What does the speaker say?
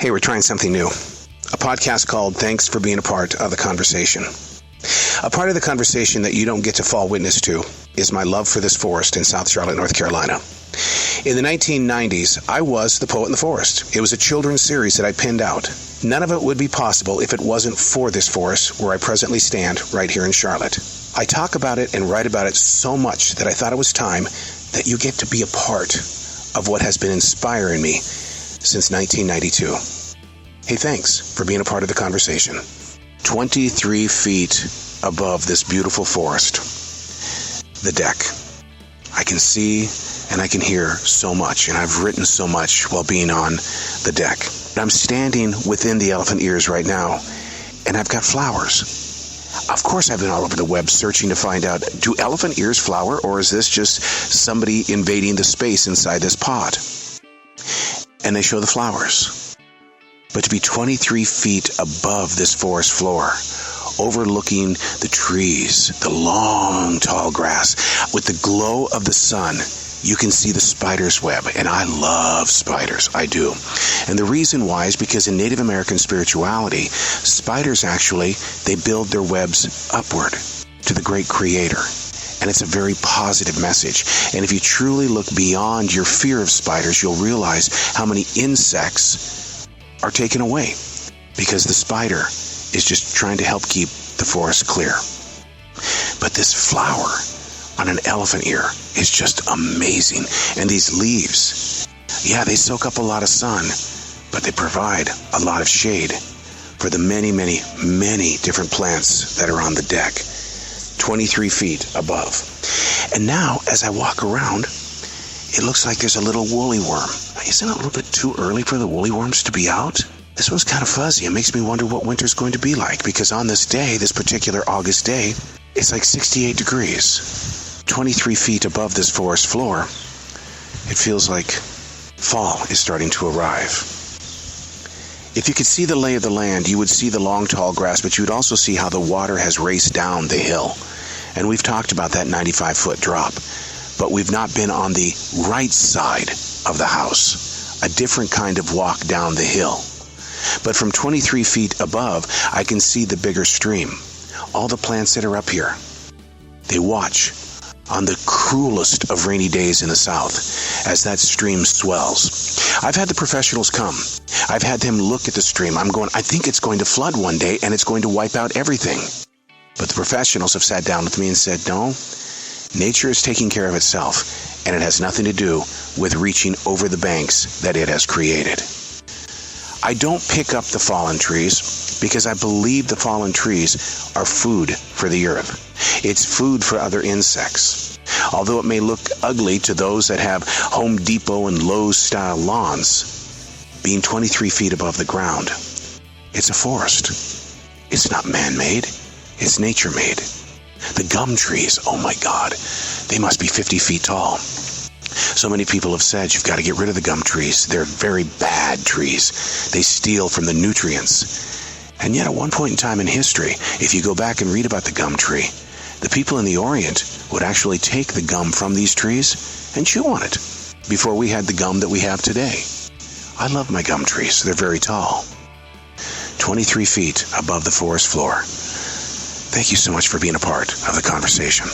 Hey, we're trying something new. A podcast called Thanks for Being a Part of the Conversation. A part of the conversation that you don't get to fall witness to is my love for this forest in South Charlotte, North Carolina. In the 1990s, I was The Poet in the Forest. It was a children's series that I pinned out. None of it would be possible if it wasn't for this forest where I presently stand right here in Charlotte. I talk about it and write about it so much that I thought it was time that you get to be a part of what has been inspiring me since 1992. Hey, thanks for being a part of the conversation. 23 feet above this beautiful forest, the deck. I can see and I can hear so much, and I've written so much while being on the deck. I'm standing within the elephant ears right now, and I've got flowers. Of course, I've been all over the web searching to find out, do elephant ears flower, or is this just somebody invading the space inside this pod? And they show the flowers. But to be 23 feet above this forest floor, overlooking the trees, the long, tall grass, with the glow of the sun, you can see the spider's web. And I love spiders. I do. And the reason why is because in Native American spirituality, spiders actually, they build their webs upward to the great creator. And it's a very positive message. And if you truly look beyond your fear of spiders, you'll realize how many insects are taken away because the spider is just trying to help keep the forest clear. But this flower on an elephant ear is just amazing. And these leaves, yeah, they soak up a lot of sun, but they provide a lot of shade for the many, many, many different plants that are on the deck, 23 feet above. And now, as I walk around, it looks like there's a little woolly worm. Isn't it a little bit too early for the woolly worms to be out? This one's kind of fuzzy. It makes me wonder what winter's going to be like, because on this day, this particular August day, it's like 68 degrees. 23 feet above this forest floor, it feels like fall is starting to arrive. If you could see the lay of the land, you would see the long, tall grass, but you would also see how the water has raced down the hill. And we've talked about that 95-foot drop, but we've not been on the right side of the house, a different kind of walk down the hill. But from 23 feet above, I can see the bigger stream. All the plants that are up here, they watch on the cruelest of rainy days in the south as that stream swells. I've had the professionals come. I've had them look at the stream. I think it's going to flood one day and it's going to wipe out everything. But the professionals have sat down with me and said, no, nature is taking care of itself, and it has nothing to do with reaching over the banks that it has created. I don't pick up the fallen trees because I believe the fallen trees are food for the earth. It's food for other insects. Although it may look ugly to those that have Home Depot and Lowe's style lawns, being 23 feet above the ground, it's a forest. It's not man-made. It's nature-made. The gum trees, oh my God, they must be 50 feet tall. So many people have said you've got to get rid of the gum trees. They're very bad trees. They steal from the nutrients. And yet at one point in time in history, if you go back and read about the gum tree, the people in the Orient would actually take the gum from these trees and chew on it before we had the gum that we have today. I love my gum trees. They're very tall. 23 feet above the forest floor. Thank you so much for being a part of the conversation.